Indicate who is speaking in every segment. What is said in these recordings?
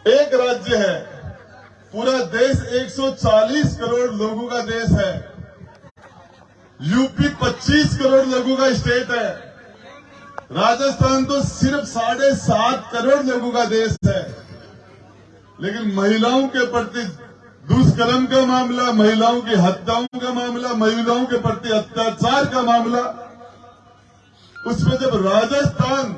Speaker 1: एक राज्य है, पूरा देश 140 करोड़ लोगों का देश है। यूपी 25 करोड़ लोगों का स्टेट है। राजस्थान तो सिर्फ 7.5 करोड़ लोगों का देश है। लेकिन महिलाओं के प्रति दुष्कर्म का मामला, महिलाओं की हत्याओं का मामला, महिलाओं के प्रति अत्याचार का मामला, उसमें जब राजस्थान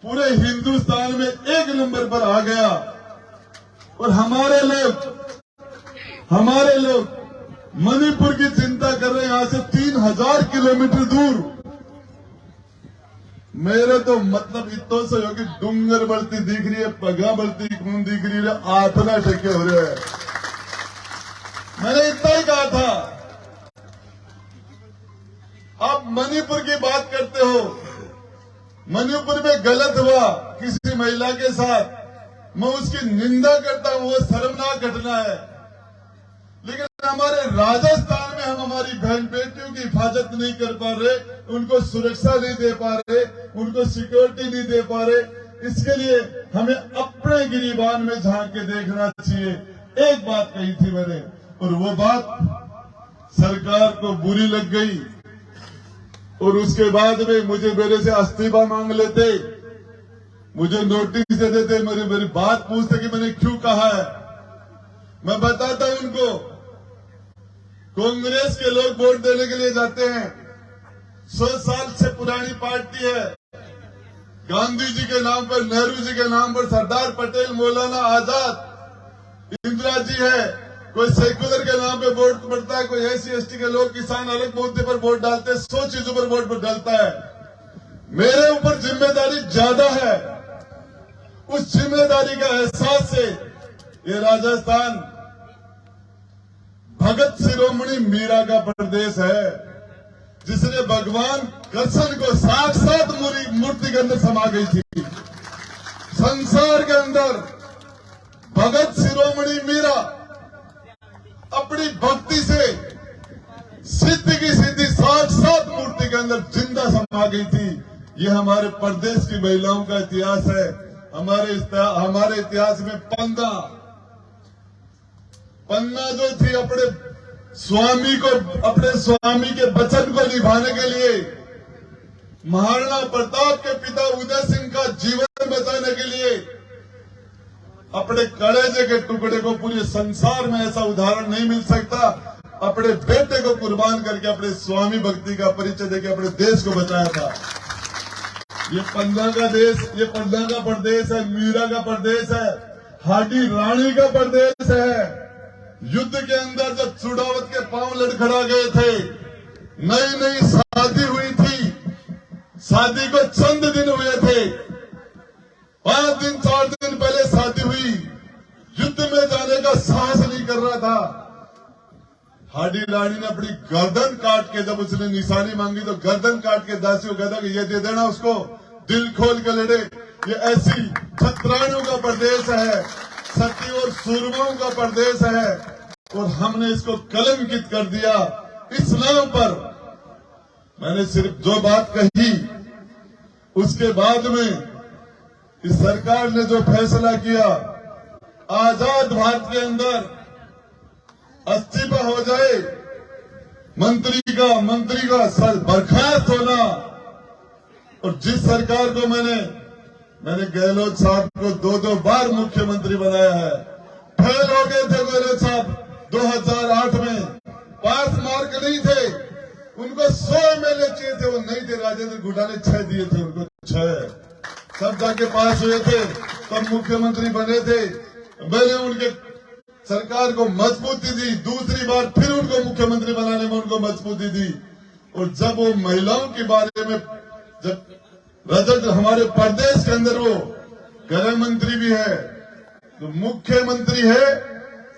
Speaker 1: पूरे हिंदुस्तान में 1 नंबर पर आ गया और हमारे लोग मणिपुर की चिंता कर रहे हैं, यहां से 3000 किलोमीटर दूर। मेरे तो मतलब इतो से हो कि डूंगर बढ़ती दिख रही है, पगा बढ़ती कौन दिख रही है, आतना ठेके हो रहे हैं। मैंने इतना ही कहा था। आप मणिपुर की बात करते हो, मणिपुर में गलत हुआ किसी महिला के साथ, मैं उसकी निंदा करता हूं, वो शर्मनाक घटना है। लेकिन हमारे राजस्थान में हम हमारी बहन बेटियों की हिफाजत नहीं कर पा रहे, उनको सुरक्षा नहीं दे पा रहे, उनको सिक्योरिटी नहीं दे पा रहे। इसके लिए हमें अपने गिरिबान में झांक के देखना चाहिए। एक बात कही थी मैंने, और वो बात सरकार को बुरी लग गई और उसके बाद में मुझे मेरे से इस्तीफा मांग लेते, मुझे नोटिस दे देते, मेरी बात पूछते कि मैंने क्यों कहा है। मैं बताता उनको, कांग्रेस के लोग वोट देने के लिए जाते हैं, 100 साल से पुरानी पार्टी है। गांधी जी के नाम पर, नेहरू जी के नाम पर, सरदार पटेल, मौलाना आजाद, इंदिरा जी है। कोई सेक्युलर के नाम पे वोट पड़ता है, कोई SC ST के लोग, किसान अलग मुद्दे पर वोट डालते हैं, 100 चीजों पर वोट डालता है। मेरे ऊपर जिम्मेदारी ज्यादा है। उस जिम्मेदारी का एहसास से ये राजस्थान भगत शिरोमणि मीरा का प्रदेश है, जिसने भगवान कृष्ण को साक्षात मूर्ति के अंदर समा गई थी। संसार के अंदर भगत शिरोमणि मीरा अपनी भक्ति से सिद्ध की सिद्धि साक्षात मूर्ति के अंदर जिंदा समा गई थी। ये हमारे प्रदेश की महिलाओं का इतिहास है। हमारे इतिहास में पन्ना जो थी, अपने स्वामी के वचन को निभाने के लिए महाराणा प्रताप के पिता उदय सिंह का जीवन बचाने के लिए अपने कलेजे के टुकड़े को, पूरे संसार में ऐसा उदाहरण नहीं मिल सकता, अपने बेटे को कुर्बान करके अपने स्वामी भक्ति का परिचय देकर अपने देश को बचाया था। ये पन्ना का देश, ये पन्ना का प्रदेश है, मीरा का प्रदेश है, हाडी रानी का प्रदेश है। युद्ध के अंदर जब चुड़ावत के पांव लड़खड़ा गए थे, नई नई शादी हुई थी, शादी को चंद दिन हुए थे, 5 दिन 4 दिन पहले शादी हुई, युद्ध में जाने का साहस नहीं कर रहा था। हाडी रानी ने अपनी गर्दन काट के, जब उसने निशानी मांगी तो गर्दन काट के दासी को कहता कि ये दे देना उसको, दिल खोल के लड़े। ये ऐसी छत्राणों का प्रदेश है, सती और सूरमाओं का प्रदेश है, और हमने इसको कलंकित कर दिया। इस नाम पर मैंने सिर्फ जो बात कही, उसके बाद में इस सरकार ने जो फैसला किया, आजाद भारत के अंदर इस्तीफा हो जाए, मंत्री का सर बर्खास्त होना, और जिस सरकार को मैंने गहलोत साहब को 2 बार मुख्यमंत्री बनाया है, फेल हो गए थे गहलोत साहब 2008 में, पास मार्क नहीं थे, उनको 100 MLA चाहिए थे, वो नहीं थे। राजेंद्र गुड्डा ने 6 दिए थे उनको, 6 सब जाके पास हुए थे, तब मुख्यमंत्री बने थे। मैंने उनके सरकार को मजबूती दी, दूसरी बार फिर उनको मुख्यमंत्री बनाने में उनको मजबूती दी। और जब वो महिलाओं के बारे में, जब रजत हमारे प्रदेश के अंदर वो गृह मंत्री भी है, तो मुख्यमंत्री है,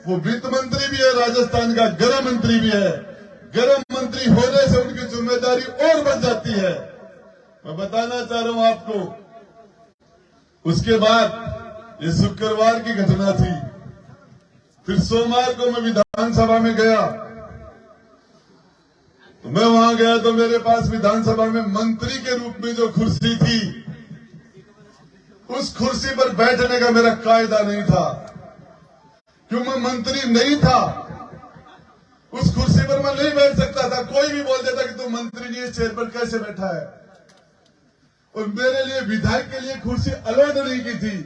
Speaker 1: वो वित्त मंत्री भी है, राजस्थान का गृह मंत्री भी है। गृह मंत्री होने से उनकी जिम्मेदारी और बढ़ जाती है। मैं बताना चाह रहा हूं आपको, उसके बाद ये शुक्रवार की घटना थी, फिर सोमवार को मैं विधानसभा में गया, तो मैं वहां गया तो मेरे पास विधानसभा में मंत्री के रूप में जो कुर्सी थी, उस कुर्सी पर बैठने का मेरा कायदा नहीं था, क्यों मैं मंत्री नहीं था। उस कुर्सी पर मैं नहीं बैठ सकता था। कोई भी बोल देता कि तू मंत्री नहीं है, चेयर पर कैसे बैठा है। और मेरे लिए विधायक के लिए कुर्सी अलॉट नहीं की थी।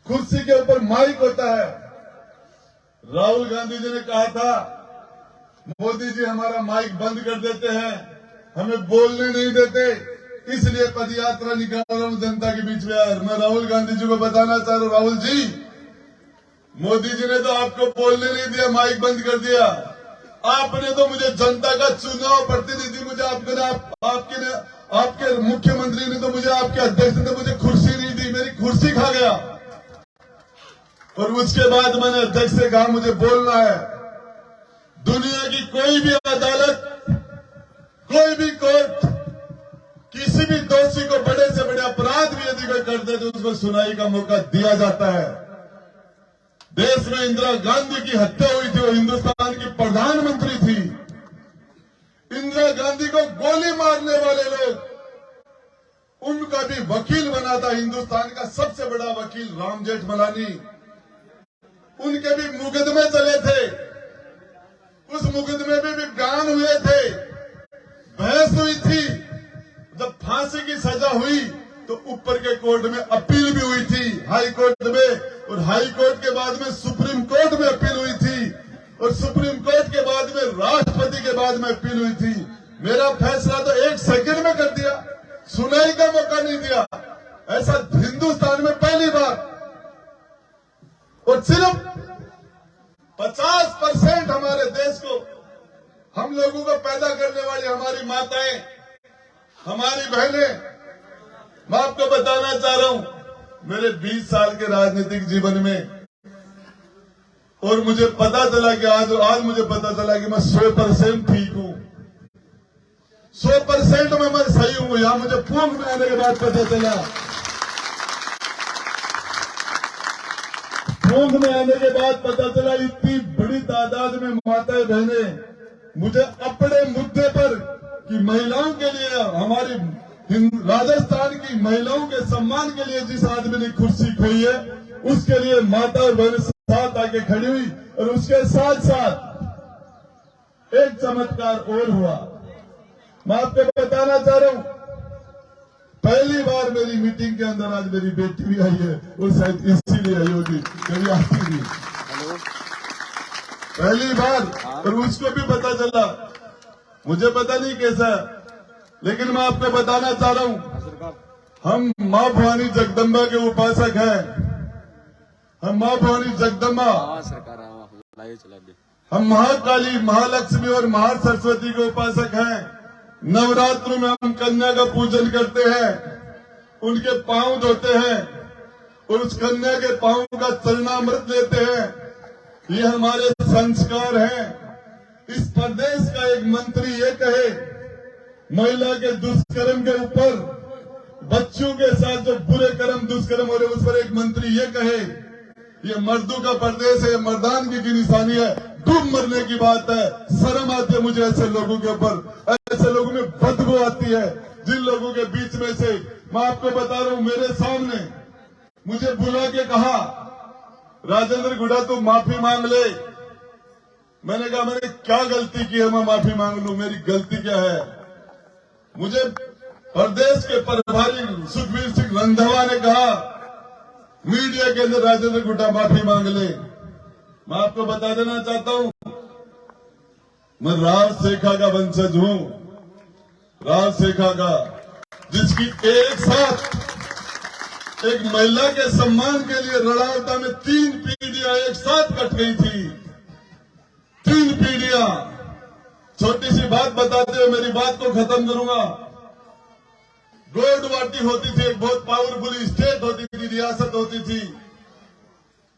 Speaker 1: कुर्सी के ऊपर माइक होता है। राहुल गांधी जी ने कहा था, मोदी जी हमारा माइक बंद कर देते हैं, हमें बोलने नहीं देते, इसलिए पदयात्रा निकाल रहा हूं जनता के बीच में। यार मैं राहुल गांधी जी को बताना चाह रहा हूं, राहुल जी, मोदी जी ने तो आपको बोलने नहीं दिया, माइक बंद कर दिया। आपने तो मुझे जनता का चुनाव प्रतिनिधि, मुझे आपके मुख्यमंत्री ने तो मुझे, आपके अध्यक्ष ने तो मुझे कुर्सी नहीं दी, मेरी कुर्सी खा गया। और उसके बाद मैंने अध्यक्ष से कहा मुझे बोलना है। दुनिया की कोई भी अदालत, कोई भी कोर्ट किसी भी दोषी को बड़े से बड़े अपराध भी यदि कोई कर दे तो उसको सुनाई का मौका दिया जाता है। देश में इंदिरा गांधी की हत्या हुई थी, वो हिंदुस्तान की प्रधानमंत्री थी। इंदिरा गांधी को गोली मारने वाले लोग, उनका भी वकील बना था हिंदुस्तान का सबसे बड़ा वकील राम जेठमलानी। उनके भी मुकदमे चले थे, उस मुकदमे में भी बयान हुए थे, बहस हुई थी। जब फांसी की सजा हुई तो ऊपर के कोर्ट में अपील भी हुई थी, हाई कोर्ट में, और हाई कोर्ट के बाद में सुप्रीम कोर्ट में अपील हुई थी, और सुप्रीम कोर्ट के बाद में राष्ट्रपति के बाद में अपील हुई थी। मेरा फैसला तो 1 सेकंड में कर दिया, सुनाई का मौका नहीं दिया। ऐसा हिंदुस्तान में पहली बार। और सिर्फ 50% हमारे देश को, हम लोगों को पैदा करने वाली हमारी माताएं, हमारी बहनें, मैं आपको बताना चाह रहा हूं, मेरे 20 साल के राजनीतिक जीवन में, और मुझे पता चला कि आज मुझे पता चला कि मैं 100% ठीक हूं, 100% में मैं सही हूं। यहां मुझे पूंछ में आने के बाद पता चला, पूंछ में आने के बाद पता चला इतनी बड़ी तादाद में माताएं बहनें मुझे अपने मुद्दे पर कि महिलाओं के लिए, हमारी राजस्थान की महिलाओं के सम्मान के लिए जिस आदमी ने कुर्सी खोई है, उसके लिए माता और बहन साथ आके खड़ी हुई। और उसके साथ साथ एक चमत्कार और हुआ, मैं आपको बताना चाह रहा हूं। पहली बार मेरी मीटिंग के अंदर आज मेरी बेटी भी आई है, वो शायद इसीलिए आई होगी, कभी आती थी पहली बार। और उसको भी पता चला, मुझे पता नहीं कैसा, लेकिन मैं आपको बताना चाह रहा हूं, हम मां भवानी जगदम्बा के उपासक हैं। हम मां भवानी जगदम्बा, हम महाकाली, महालक्ष्मी और महासरस्वती के उपासक हैं। नवरात्र में हम कन्या का पूजन करते हैं, उनके पांव धोते हैं और उस कन्या के पांव का चरणामृत लेते हैं। ये हमारे संस्कार हैं। इस प्रदेश का एक मंत्री ये कहे, महिला के दुष्कर्म के ऊपर, बच्चों के साथ जो बुरे कर्म दुष्कर्म हो रहे, उस पर एक मंत्री ये कहे, ये मर्दों का प्रदेश है, मर्दानगी की निशानी है, डूब मरने की बात है। शर्म आती है मुझे ऐसे लोगों के ऊपर, ऐसे लोगों में बदबू आती है। जिन लोगों के बीच में से, मैं आपको बता रहा हूं, मेरे सामने मुझे बुला के कहा, राजेंद्र गुड़ा तू माफी मांग ले। मैंने कहा मैंने क्या गलती की है, मैं माफी मांग लूं, मेरी गलती क्या है। मुझे प्रदेश के प्रभारी सुखबीर सिंह रंधावा ने कहा मीडिया के अंदर, राजेंद्र गुड्डा माफी मांग ले। मैं आपको बता देना चाहता हूं, मैं राजशेखा का वंशज हूं, राजशेखा का, जिसकी एक साथ एक महिला के सम्मान के लिए रड़ावता में 3 पीढ़ियां एक साथ कट गई थी। 3 पीढ़ियां। छोटी सी बात बताते हुए मेरी बात को खत्म करूंगा। गोंडवाटी होती थी, एक बहुत पावरफुल स्टेट होती थी, रियासत होती थी।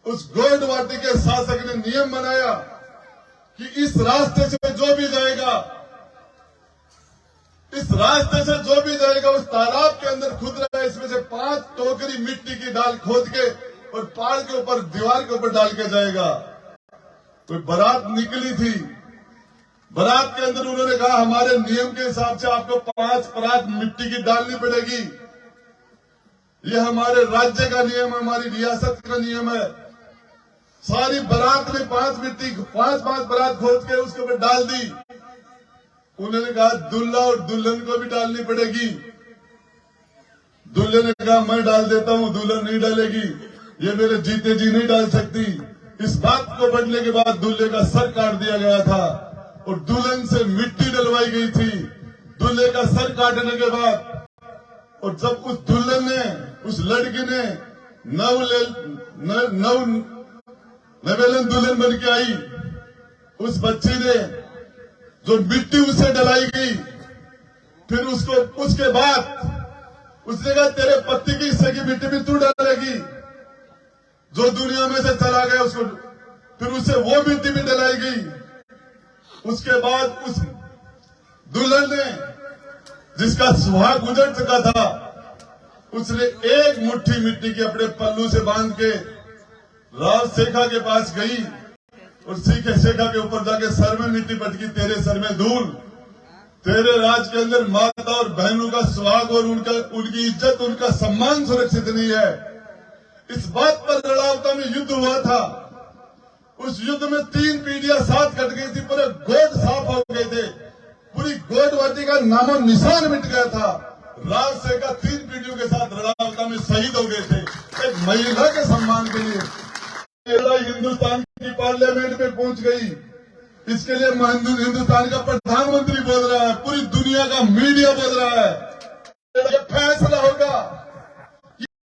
Speaker 1: उस गोंडवाटी के शासक ने नियम बनाया कि इस रास्ते से जो भी जाएगा, इस रास्ते से जो भी जाएगा उस तालाब के अंदर खुद रहा है, इसमें से 5 टोकरी मिट्टी की डाल खोद के और पहाड़ के ऊपर, दीवार के ऊपर डाल के जाएगा। कोई बारात निकली थी, बारात के अंदर उन्होंने कहा हमारे नियम के हिसाब से आपको 5 परात मिट्टी की डालनी पड़ेगी। ये हमारे राज्य का नियम है, हमारी रियासत का नियम है। सारी बारात ने पांच बारात खोद के उसके ऊपर डाल दी। उन्होंने कहा दुल्हा और दुल्हन को भी डालनी पड़ेगी। दुल्हे ने कहा मैं डाल देता हूं, दुल्हन नहीं डालेगी, ये मेरे जीते जी नहीं डाल सकती। इस बात को बढ़ने के बाद दूल्हे का सर काट दिया गया था और दुल्हन से मिट्टी डलवाई गई थी। दूल्हे का सर काटने के बाद और जब उस दुल्हन ने, उस लड़की ने नवेलन दुल्हन बन के आई, उस बच्ची ने जो मिट्टी उसे डलाई गई, फिर उसके बाद उसने कहा तेरे पति की हिस्से की मिट्टी भी तू डालेगी। जो दुनिया में से चला गया उसको फिर उसे वो मिट्टी भी डलाई गई। उसके बाद उस दुल्हन ने, जिसका सुहाग गुजर चुका था, उसने एक मुट्ठी मिट्टी की अपने पल्लू से बांध के राव शेखा के पास गई और शेखा के ऊपर जाके सर में मिट्टी पटकी, तेरे सर में धूल। तेरे राज के अंदर माता और बहनों का सुहाग और उनकी इज्जत, उनका सम्मान सुरक्षित नहीं है। इस बात पर रड़ावता में युद्ध हुआ था। उस युद्ध में 3 पीढ़ियां साथ कट गई थी, पूरे गोद साफ हो गए थे, पूरी गोदवती का नामो निशान मिट गया था। राज शेखा 3 पीढ़ियों के साथ रड़ावता में शहीद हो गए थे, एक महिला के सम्मान के लिए। हिंदुस्तान की पार्लियामेंट में पहुंच गई। इसके लिए हिंदुस्तान का प्रधानमंत्री बोल रहा है, पूरी दुनिया का मीडिया बोल रहा है। ये फैसला होगा